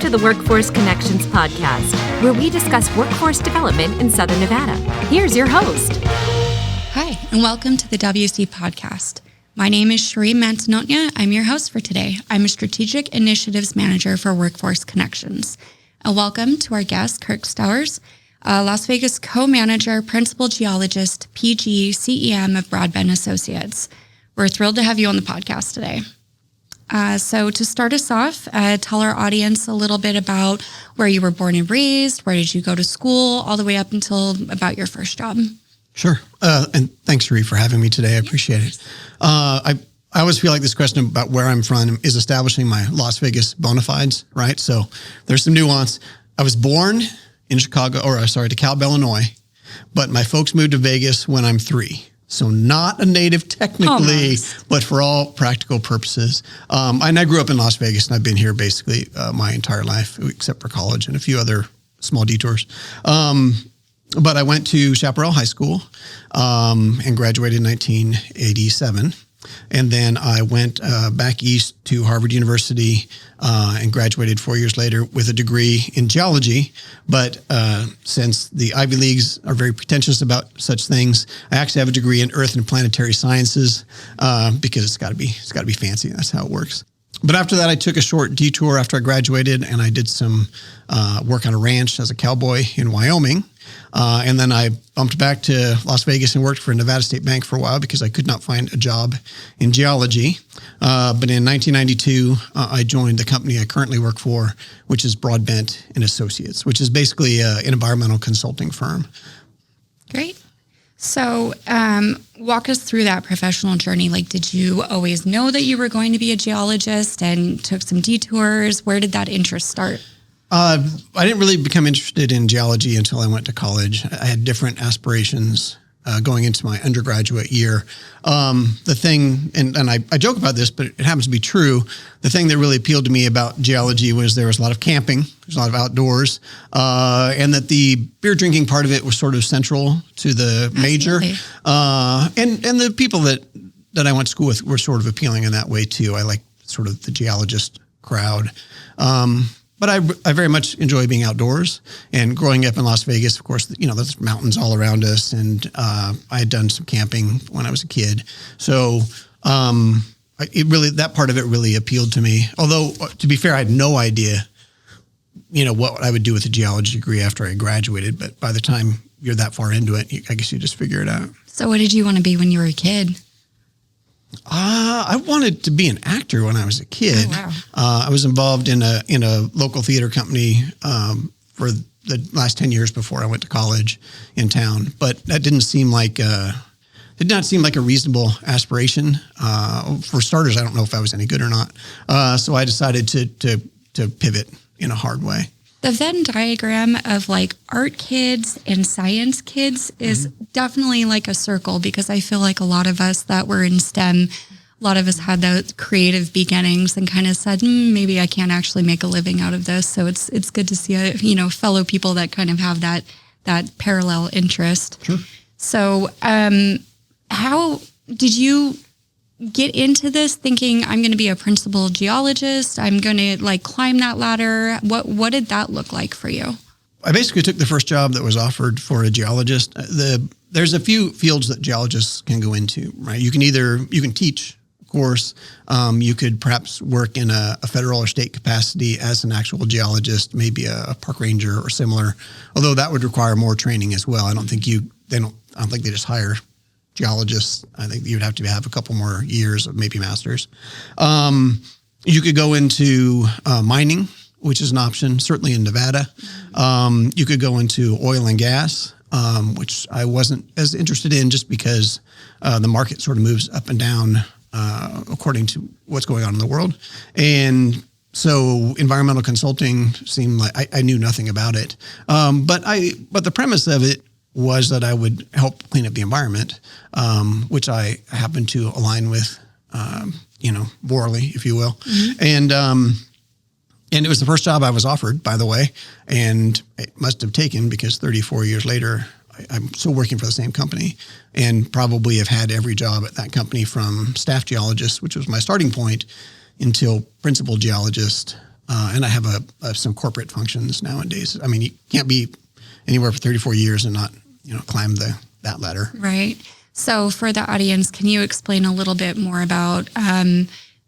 to the Workforce Connections podcast, where we discuss workforce development in Southern Nevada. Here's your host. Hi, and welcome to the WC podcast. My name is Sheree Mantanotnia. I'm your host for today. I'm a Strategic Initiatives Manager for Workforce Connections. And welcome to our guest, Kirk Stowers, Las Vegas co-manager, principal geologist, PG, CEM of Broadbent Associates. We're thrilled to have you on the podcast today. So to start us off, tell our audience a little bit about where you were born and raised, where did you go to school, all the way up until about your first job. Sure. And thanks, Sheree, for having me today. I appreciate it. I always feel like this question about where I'm from is establishing my Las Vegas bona fides, right? So there's some nuance. I was born in DeKalb, Illinois, but my folks moved to Vegas when I'm 3. So not a native technically, but for all practical purposes. And I grew up in Las Vegas, and I've been here basically my entire life, except for college and a few other small detours. But I went to Chaparral High School and graduated in 1987. And then I went back east to Harvard University and graduated 4 years later with a degree in geology. But since the Ivy Leagues are very pretentious about such things, I actually have a degree in Earth and Planetary Sciences because it's got to be fancy. That's how it works. But after that, I took a short detour after I graduated, and I did some work on a ranch as a cowboy in Wyoming. And then I bumped back to Las Vegas and worked for Nevada State Bank for a while because I could not find a job in geology. But in 1992, I joined the company I currently work for, which is Broadbent Associates, which is basically an environmental consulting firm. Great. So walk us through that professional journey. Like, did you always know that you were going to be a geologist and took some detours? Where did that interest start? I didn't really become interested in geology until I went to college. I had different aspirations going into my undergraduate year. The thing, and I joke about this, but it happens to be true. The thing that really appealed to me about geology was there was a lot of camping, there's a lot of outdoors, and that the beer drinking part of it was sort of central to the major. And the people that I went to school with were sort of appealing in that way too. I like sort of the geologist crowd. But I very much enjoy being outdoors, and growing up in Las Vegas, of course, there's mountains all around us, and I had done some camping when I was a kid. So that part of it really appealed to me. Although, to be fair, I had no idea, what I would do with a geology degree after I graduated. But by the time you're that far into it, I guess you just figure it out. So what did you want to be when you were a kid? I wanted to be an actor when I was a kid. Oh, wow. I was involved in a local theater company for the last 10 years before I went to college in town. But that did not seem like a reasonable aspiration. For starters, I don't know if I was any good or not. So I decided to pivot in a hard way. The Venn diagram of like art kids and science kids is definitely like a circle, because I feel like a lot of us that were in STEM, a lot of us had those creative beginnings and kind of said, maybe I can't actually make a living out of this. So it's good to see fellow people that kind of have that parallel interest. Sure. So how did you get into this thinking I'm going to be a principal geologist? I'm going to climb that ladder. What did that look like for you? I basically took the first job that was offered for a geologist. There's a few fields that geologists can go into, right? You can teach, of course. You could perhaps work in a federal or state capacity as an actual geologist, maybe a park ranger or similar. Although that would require more training as well. I don't think they just hire geologists. I think you'd have to have a couple more years of maybe masters. You could go into mining, which is an option, certainly in Nevada. You could go into oil and gas, which I wasn't as interested in just because the market sort of moves up and down according to what's going on in the world. And so environmental consulting seemed like I knew nothing about it. But the premise of it was that I would help clean up the environment, which I happen to align with, morally, if you will. Mm-hmm. And it was the first job I was offered, by the way, and it must have taken because 34 years later, I'm still working for the same company and probably have had every job at that company from staff geologist, which was my starting point, until principal geologist, and I have some corporate functions nowadays. I mean, you can't be anywhere for 34 years and not, climb that ladder. Right. So for the audience, can you explain a little bit more about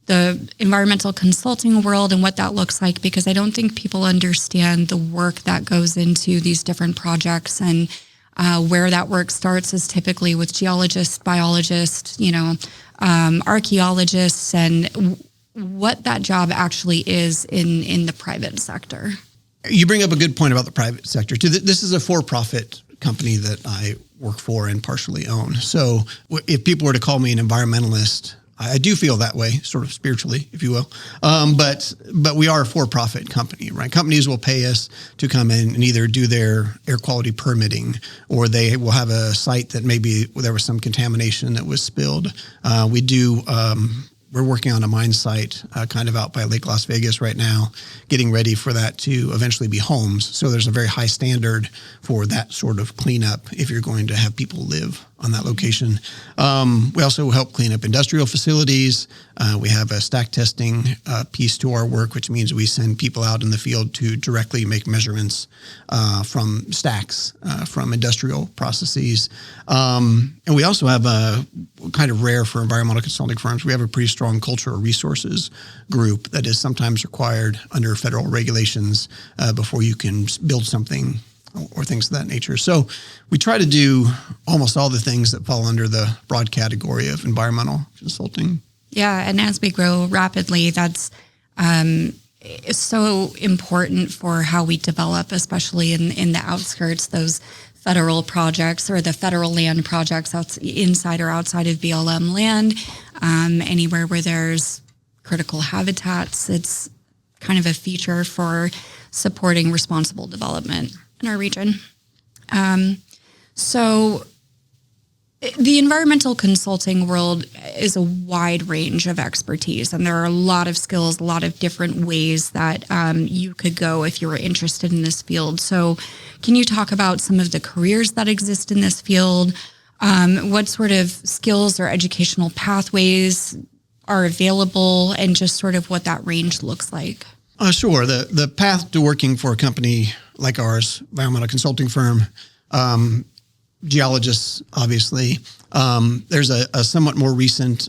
the environmental consulting world and what that looks like? Because I don't think people understand the work that goes into these different projects, and where that work starts is typically with geologists, biologists, archaeologists, and what that job actually is in the private sector. You bring up a good point about the private sector too. This is a for-profit company that I work for and partially own. So if people were to call me an environmentalist, I do feel that way, sort of spiritually, if you will. But we are a for-profit company, right? Companies will pay us to come in and either do their air quality permitting, or they will have a site that maybe there was some contamination that was spilled. We're working on a mine site kind of out by Lake Las Vegas right now, getting ready for that to eventually be homes. So there's a very high standard for that sort of cleanup if you're going to have people live on that location. We also help clean up industrial facilities. We have a stack testing piece to our work, which means we send people out in the field to directly make measurements from stacks from industrial processes. And we also have a kind of rare for environmental consulting firms. We have a pretty strong cultural resources group that is sometimes required under federal regulations before you can build something or things of that nature. So we try to do almost all the things that fall under the broad category of environmental consulting. Yeah, and as we grow rapidly, that's so important for how we develop, especially in the outskirts, those federal projects or the federal land projects inside or outside of BLM land, anywhere where there's critical habitats. It's kind of a feature for supporting responsible development in our region. So the environmental consulting world is a wide range of expertise, and there are a lot of skills, a lot of different ways that you could go if you were interested in this field. So can you talk about some of the careers that exist in this field? What sort of skills or educational pathways are available, and just sort of what that range looks like? Sure. The path to working for a company like ours, environmental consulting firm, geologists, obviously. There's a somewhat more recent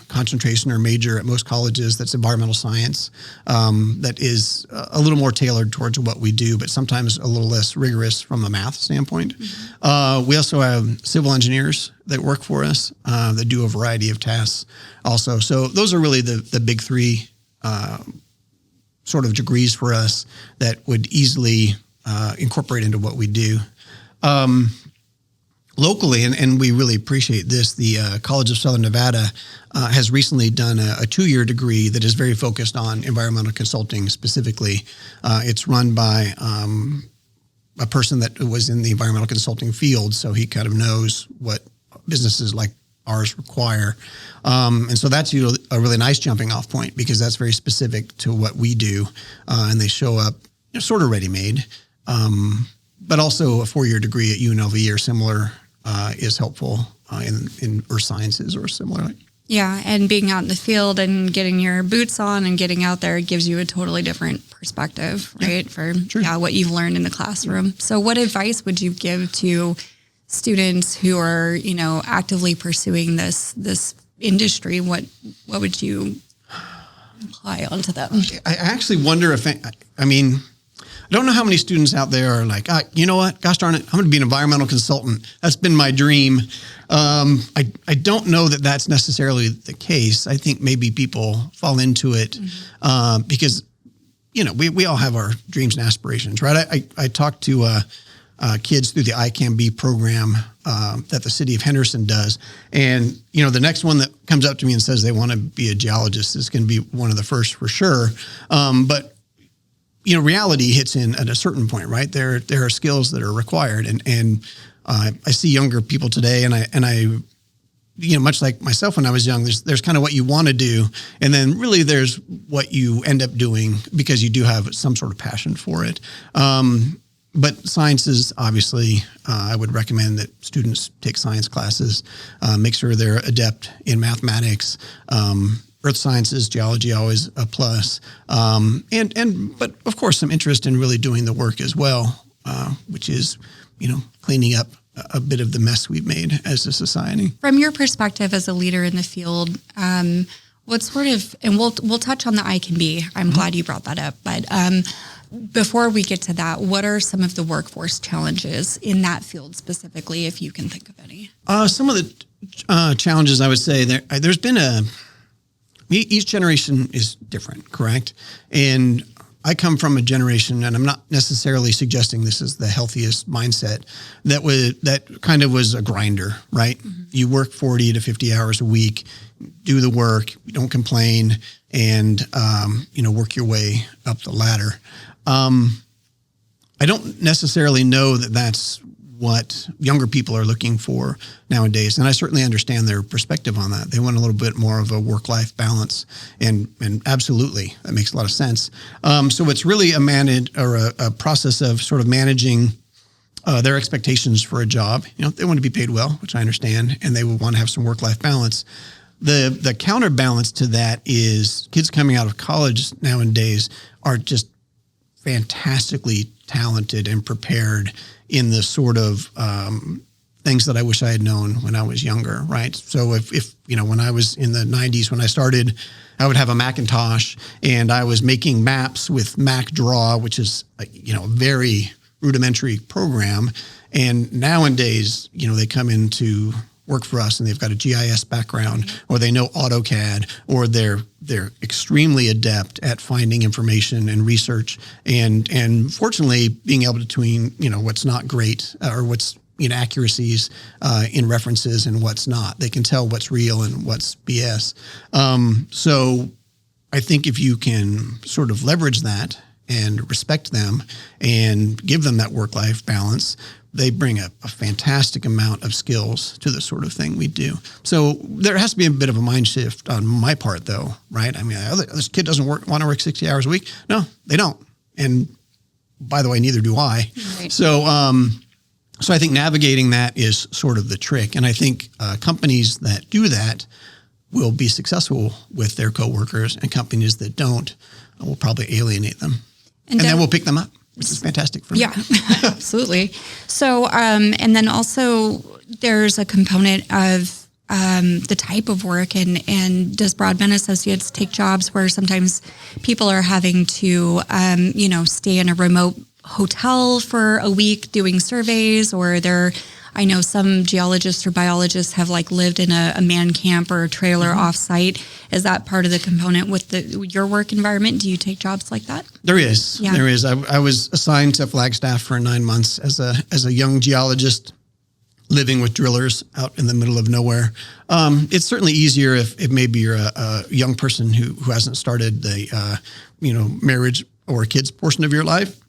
concentration or major at most colleges that's environmental science that is a little more tailored towards what we do, but sometimes a little less rigorous from a math standpoint. Mm-hmm. We also have civil engineers that work for us that do a variety of tasks also. So those are really the big three sort of degrees for us that would easily incorporate into what we do. Locally, and we really appreciate this, the College of Southern Nevada has recently done a 2-year degree that is very focused on environmental consulting specifically. It's run by a person that was in the environmental consulting field, so he kind of knows what businesses like ours require. And so that's a really nice jumping off point, because that's very specific to what we do, and they show up sort of ready-made. But also a 4-year degree at UNLV or similar is helpful in earth sciences or similar. Yeah, and being out in the field and getting your boots on and getting out there gives you a totally different perspective, right? For what you've learned in the classroom. So what advice would you give to students who are, actively pursuing this industry? What would you apply onto them? I actually wonder if, I don't know how many students out there are like, you know what, gosh darn it, I'm going to be an environmental consultant. That's been my dream. I don't know that that's necessarily the case. I think maybe people fall into it because, we all have our dreams and aspirations, right? I talked to kids through the ICANN program that the city of Henderson does. And, the next one that comes up to me and says they want to be a geologist is going to be one of the first for sure. But reality hits in at a certain point, right? There are skills that are required, and I see younger people today, and I, much like myself when I was young, there's kind of what you want to do, and then really there's what you end up doing because you do have some sort of passion for it. But sciences, obviously, I would recommend that students take science classes, make sure they're adept in mathematics, earth sciences, geology, always a plus. But of course, some interest in really doing the work as well, which is, cleaning up a bit of the mess we've made as a society. From your perspective as a leader in the field, what sort of, and we'll touch on the I can be. I'm glad you brought that up. But before we get to that, what are some of the workforce challenges in that field specifically, if you can think of any? Some of the challenges I would say there's been each generation is different, correct? And I come from a generation, and I'm not necessarily suggesting this is the healthiest mindset, that kind of was a grinder, right? Mm-hmm. You work 40 to 50 hours a week, do the work, don't complain, and, work your way up the ladder. I don't necessarily know that that's what younger people are looking for nowadays. And I certainly understand their perspective on that. They want a little bit more of a work-life balance, and absolutely, that makes a lot of sense. So it's really a process of sort of managing their expectations for a job. They want to be paid well, which I understand, and they will want to have some work-life balance. The counterbalance to that is kids coming out of college nowadays are just fantastically talented and prepared in the sort of things that I wish I had known when I was younger, right? So if when I was in the 90s, when I started, I would have a Macintosh, and I was making maps with MacDraw, which is a very rudimentary program. And nowadays, they come into work for us and they've got a GIS background, or they know AutoCAD, or they're extremely adept at finding information and research, and fortunately being able to between what's not great or what's inaccuracies in references and what's not. They can tell what's real and what's BS. So I think if you can sort of leverage that and respect them and give them that work-life balance, they bring a fantastic amount of skills to the sort of thing we do. So there has to be a bit of a mind shift on my part, though, right? I mean, this kid doesn't want to work 60 hours a week. No, they don't. And by the way, neither do I. Right. So I think navigating that is sort of the trick. And I think companies that do that will be successful with their coworkers, and companies that don't will probably alienate them. And then we'll pick them up, which is fantastic for me. Yeah, absolutely. So, and then also there's a component of the type of work, and does Broadbent Associates take jobs where sometimes people are having to, stay in a remote hotel for a week doing surveys, or I know some geologists or biologists have lived in a man camp or a trailer offsite. Is that part of the component with your work environment? Do you take jobs like that? There is. Yeah. There is. I was assigned to Flagstaff for 9 months as a young geologist living with drillers out in the middle of nowhere. It's certainly easier if maybe you're a young person who hasn't started the marriage or kids portion of your life.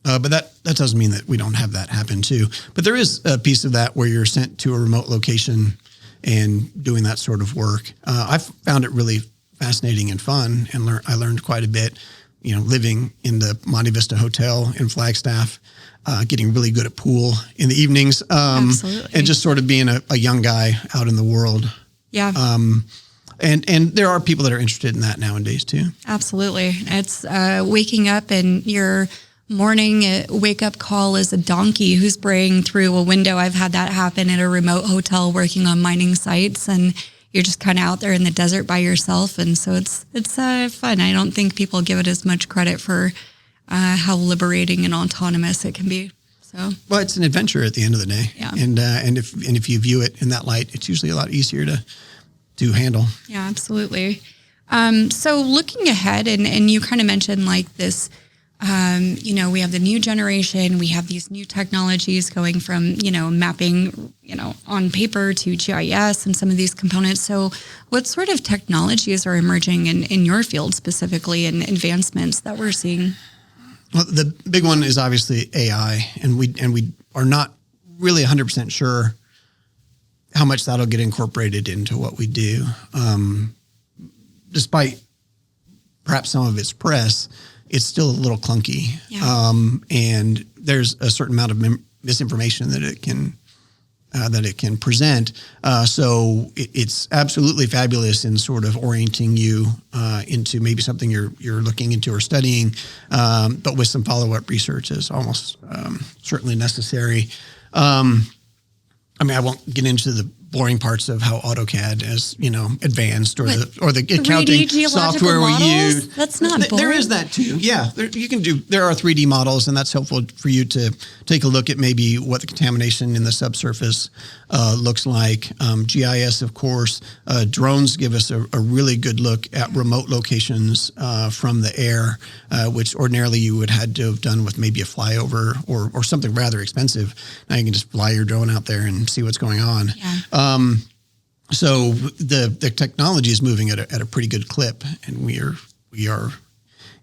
But that doesn't mean that we don't have that happen too. But there is a piece of that where you're sent to a remote location and doing that sort of work. I've found it really fascinating and fun, and I learned quite a bit, living in the Monte Vista Hotel in Flagstaff, getting really good at pool in the evenings, Absolutely. And just sort of being a young guy out in the world. Yeah. And there are people that are interested in that nowadays too. Absolutely. It's waking up and your morning wake-up call is a donkey who's braying through a window. I've had that happen at a remote hotel working on mining sites, and you're just kind of out there in the desert by yourself. And so it's fun. I don't think people give it as much credit for how liberating and autonomous it can be. So, well, it's an adventure at the end of the day. Yeah. And if you view it in that light, it's usually a lot easier to handle. Yeah, absolutely. So looking ahead, and you kind of mentioned this. We have the new generation, we have these new technologies going from, mapping, on paper to GIS and some of these components. So what sort of technologies are emerging in your field specifically, and advancements that we're seeing? Well, the big one is obviously AI, and we are not really 100% sure how much that'll get incorporated into what we do. Despite perhaps some of its press, it's still a little clunky. Yeah. And there's a certain amount of misinformation that it can that it can present. So it's absolutely fabulous in sort of orienting you into maybe something you're looking into or studying, but with some follow-up research is almost certainly necessary. I mean, I won't get into the boring parts of how AutoCAD is, advanced or the accounting software we use. That's not boring. There is that too. Yeah, there are 3D models, and that's helpful for you to take a look at maybe what the contamination in the subsurface looks like. GIS, of course, drones give us a really good look at remote locations from the air, which ordinarily you would had to have done with maybe a flyover or something rather expensive. Now you can just fly your drone out there and see what's going on. Yeah. So the technology is moving at a pretty good clip, and we are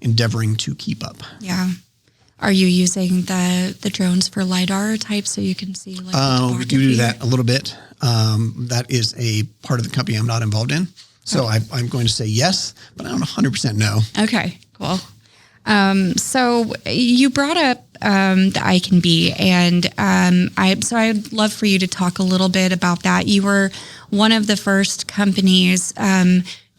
endeavoring to keep up. Yeah. Are you using the drones for LiDAR type so you can see like we do that a little bit. That is a part of the company I'm not involved in. So I'm going to say yes, but I don't 100% know. Okay, cool. So you brought up the I Can Be, and I'd love for you to talk a little bit about that. You were one of the first companies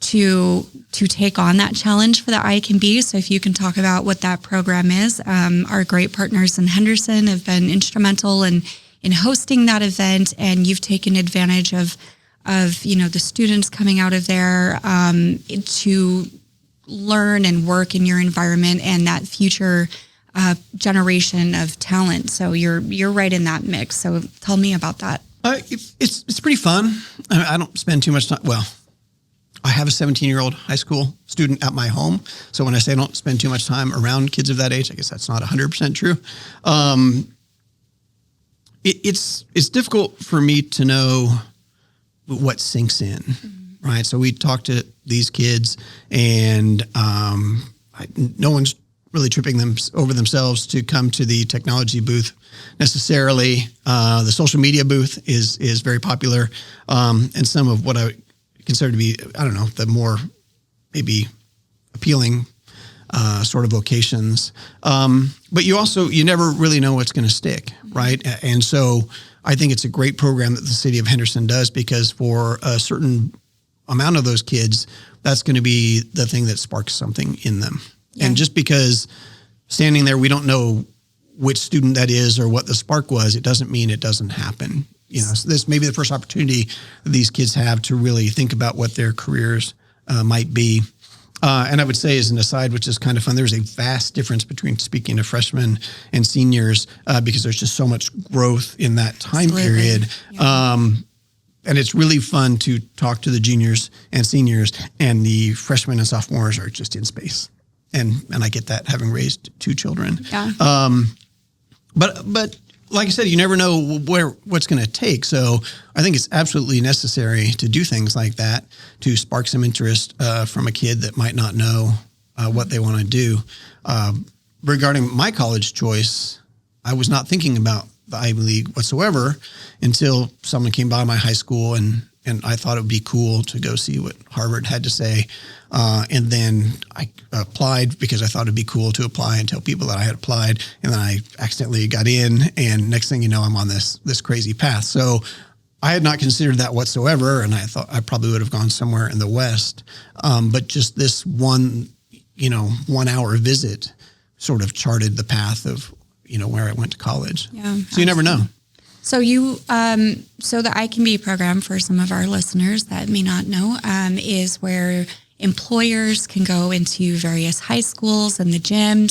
to take on that challenge for the I Can Be. So if you can talk about what that program is. Our great partners in Henderson have been instrumental in hosting that event, and you've taken advantage of the students coming out of there to learn and work in your environment and that future generation of talent. So you're right in that mix. So tell me about that. It's pretty fun. I don't spend too much time. Well, I have a 17-year-old high school student at my home. So when I say I don't spend too much time around kids of that age, I guess that's not 100% true. It's difficult for me to know what sinks in. Right. So we talk to these kids, and no one's really tripping them over themselves to come to the technology booth necessarily. The social media booth is very popular. And some of what I consider to be, the more maybe appealing sort of vocations. But you never really know what's going to stick. Right. And so I think it's a great program that the city of Henderson does, because for a certain amount of those kids, that's going to be the thing that sparks something in them. Yeah. And just because standing there, we don't know which student that is or what the spark was, it doesn't mean it doesn't happen. So this may be the first opportunity that these kids have to really think about what their careers might be. And I would say, as an aside, which is kind of fun, there's a vast difference between speaking to freshmen and seniors because there's just so much growth in that time period. Yeah. And it's really fun to talk to the juniors and seniors, and the freshmen and sophomores are just in space. And I get that, having raised 2 children. Yeah. But like I said, you never know what's going to take. So I think it's absolutely necessary to do things like that to spark some interest from a kid that might not know what they want to do. Regarding my college choice, I was not thinking about the Ivy League whatsoever until someone came by my high school, and I thought it would be cool to go see what Harvard had to say. And then I applied because I thought it'd be cool to apply and tell people that I had applied. And then I accidentally got in, and next thing you know, I'm on this crazy path. So I had not considered that whatsoever. And I thought I probably would have gone somewhere in the West. But just this 1 hour visit sort of charted the path of, where I went to college. Yeah. So absolutely. you never know. So so the I Can Be program, for some of our listeners that may not know, is where employers can go into various high schools and the gym,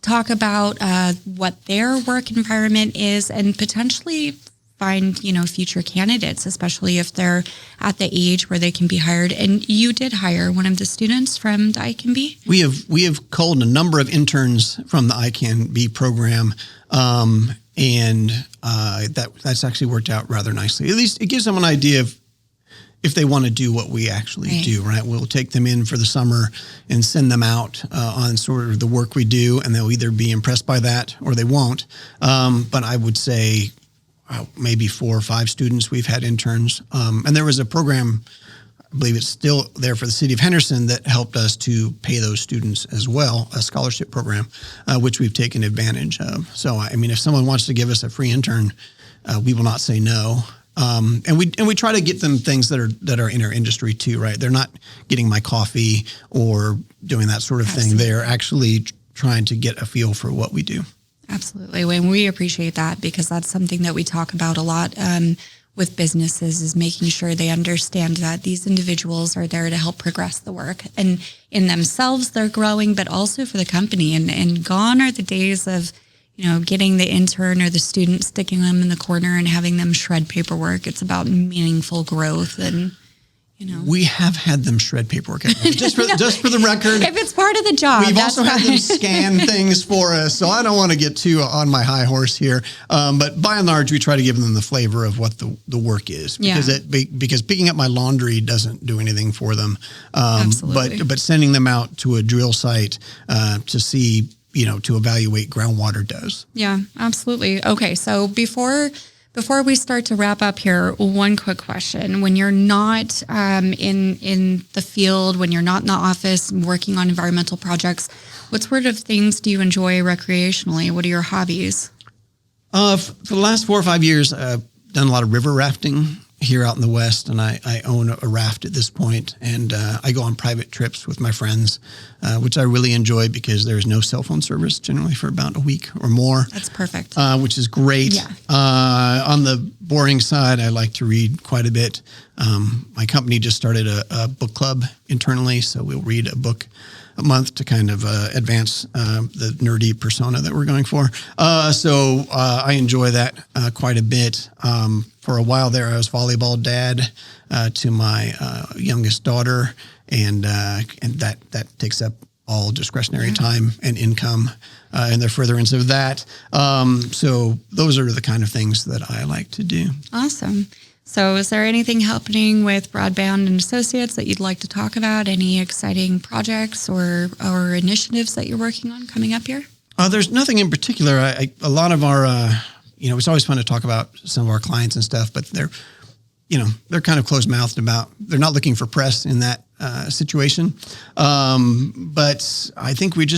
talk about what their work environment is, and potentially find, future candidates, especially if they're at the age where they can be hired. And you did hire one of the students from the I Can Be? We have culled a number of interns from the I Can Be program. And that's actually worked out rather nicely. At least it gives them an idea of if they want to do what we actually do, right? We'll take them in for the summer and send them out on sort of the work we do, and they'll either be impressed by that or they won't. But I would say maybe 4 or 5 students we've had interns. And there was a program believe it's still there for the city of Henderson, that helped us to pay those students as well, a scholarship program, which we've taken advantage of. So, I mean, if someone wants to give us a free intern, we will not say no. And we try to get them things that are in our industry too, right? They're not getting my coffee or doing that sort of thing. They're actually trying to get a feel for what we do. Absolutely. And we appreciate that, because that's something that we talk about a lot with businesses, is making sure they understand that these individuals are there to help progress the work. And in themselves, they're growing, but also for the company. And gone are the days of, getting the intern or the student, sticking them in the corner and having them shred paperwork. It's about meaningful growth and, We have had them shred paperwork. Just for the record. If it's part of the job. We've also had them scan things for us. So I don't want to get too on my high horse here. But by and large, we try to give them the flavor of what the work is. Because picking up my laundry doesn't do anything for them. Absolutely. But sending them out to a drill site to see, to evaluate groundwater does. Yeah, absolutely. Okay, so before we start to wrap up here, one quick question. When you're not in the field, when you're not in the office working on environmental projects, what sort of things do you enjoy recreationally? What are your hobbies? For the last 4 or 5 years, I've done a lot of river rafting here out in the West, and I own a raft at this point, and I go on private trips with my friends, which I really enjoy because there's no cell phone service generally for about a week or more. That's perfect. Which is great. Yeah. On the boring side, I like to read quite a bit. My company just started a book club internally, so we'll read a book a month to kind of advance the nerdy persona that we're going for. So I enjoy that quite a bit. For a while there, I was volleyball dad to my youngest daughter, and that takes up all discretionary time and income, and the furtherance of that. So those are the kind of things that I like to do. Awesome. So is there anything happening with Broadbent Associates that you'd like to talk about? Any exciting projects or initiatives that you're working on coming up here? There's nothing in particular. A lot of our, it's always fun to talk about some of our clients and stuff, but they're kind of closed-mouthed about, they're not looking for press in that situation. But I think when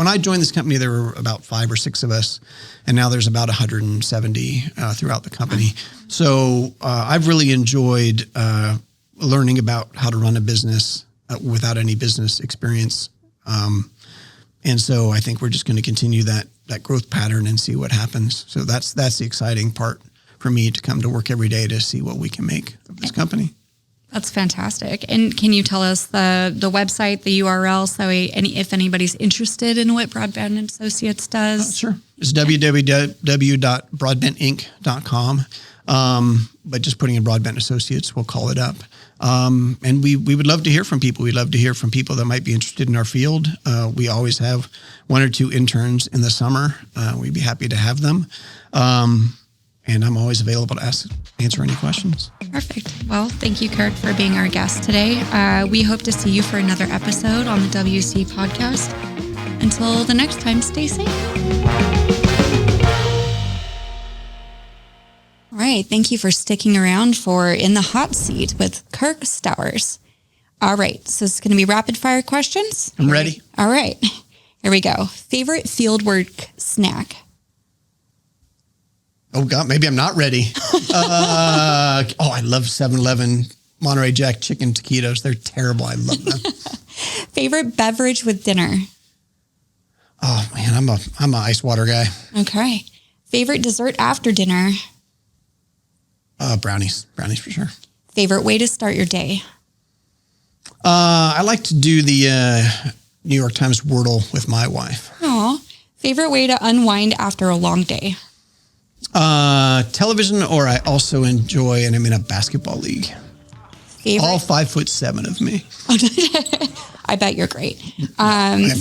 I joined this company, there were about 5 or 6 of us, and now there's about 170 throughout the company. So I've really enjoyed learning about how to run a business without any business experience. And so I think we're just going to continue that growth pattern and see what happens. So that's the exciting part for me, to come to work every day to see what we can make of this company. That's fantastic. And can you tell us the website, the URL, so if anybody's interested in what Broadbent Associates does? Sure. It's www.broadbentinc.com. But just putting in Broadbent Associates, we'll call it up. And we would love to hear from people. We'd love to hear from people that might be interested in our field. We always have 1 or 2 interns in the summer. We'd be happy to have them. And I'm always available to answer any questions. Perfect. Well, thank you, Kirk, for being our guest today. We hope to see you for another episode on the WC podcast. Until the next time, stay safe. All right. Thank you for sticking around for In the Hot Seat with Kirk Stowers. All right. So it's going to be rapid fire questions. I'm ready. All right. Here we go. Favorite fieldwork snack? Oh, God, maybe I'm not ready. I love 7-Eleven Monterey Jack chicken taquitos. They're terrible. I love them. Favorite beverage with dinner? Oh, man, I'm a ice water guy. Okay. Favorite dessert after dinner? Brownies for sure. Favorite way to start your day? I like to do the New York Times Wordle with my wife. Aw. Favorite way to unwind after a long day? Television, or I also enjoy, and I'm in a basketball league. Favorite? All 5'7" of me. I bet you're great.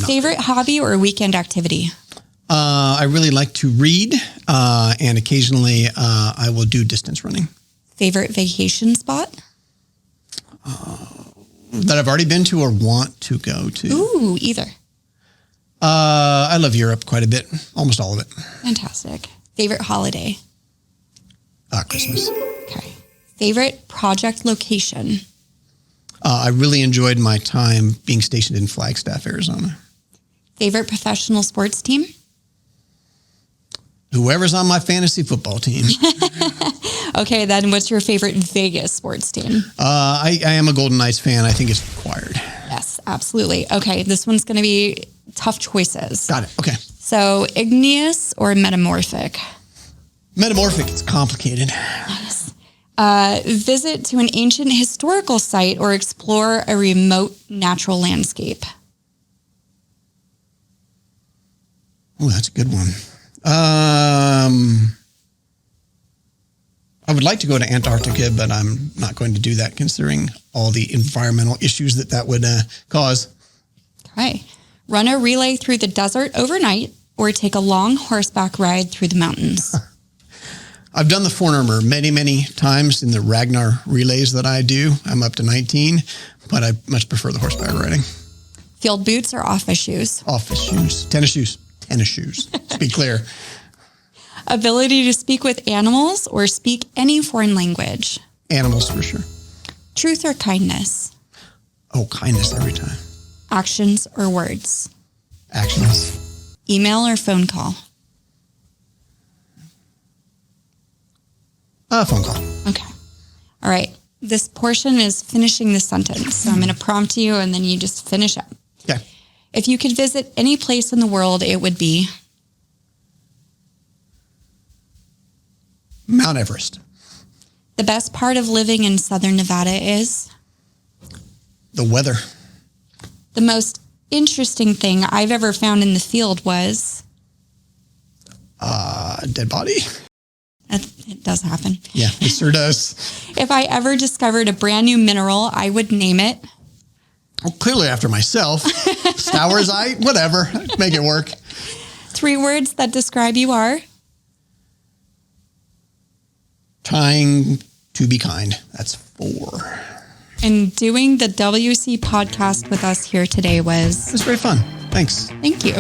Favorite hobby or weekend activity? I really like to read, and occasionally I will do distance running. Favorite vacation spot? That I've already been to or want to go to? Ooh, either. I love Europe quite a bit, almost all of it. Fantastic. Favorite holiday? Christmas. Okay. Favorite project location? I really enjoyed my time being stationed in Flagstaff, Arizona. Favorite professional sports team? Whoever's on my fantasy football team. Okay, then what's your favorite Vegas sports team? I am a Golden Knights fan. I think it's required. Yes, absolutely. Okay, this one's going to be tough choices. Got it. Okay. So, igneous or metamorphic? Metamorphic, it's complicated. Nice. Visit to an ancient historical site or explore a remote natural landscape? Oh, that's a good one. I would like to go to Antarctica, but I'm not going to do that considering all the environmental issues that would cause. Okay. Run a relay through the desert overnight or take a long horseback ride through the mountains? I've done the former many, many times in the Ragnar relays that I do. I'm up to 19, but I much prefer the horseback riding. Field boots or office shoes? Office shoes. Tennis shoes. Tennis shoes. To be clear. Ability to speak with animals or speak any foreign language? Animals for sure. Truth or kindness? Oh, kindness every time. Actions or words? Actions. Email or phone call? Phone call. Okay. All right. This portion is finishing the sentence. So I'm going to prompt you and then you just finish up. Okay. If you could visit any place in the world, it would be? Mount Everest. The best part of living in Southern Nevada is? The weather. The most interesting thing I've ever found in the field was? Dead body. It does happen. Yeah, it sure does. If I ever discovered a brand new mineral, I would name it? Well, clearly after myself. Stowersite, whatever. Make it work. 3 words that describe you are? Trying to be kind. That's 4. And doing the WC podcast with us here today was? It was very fun. Thanks. Thank you.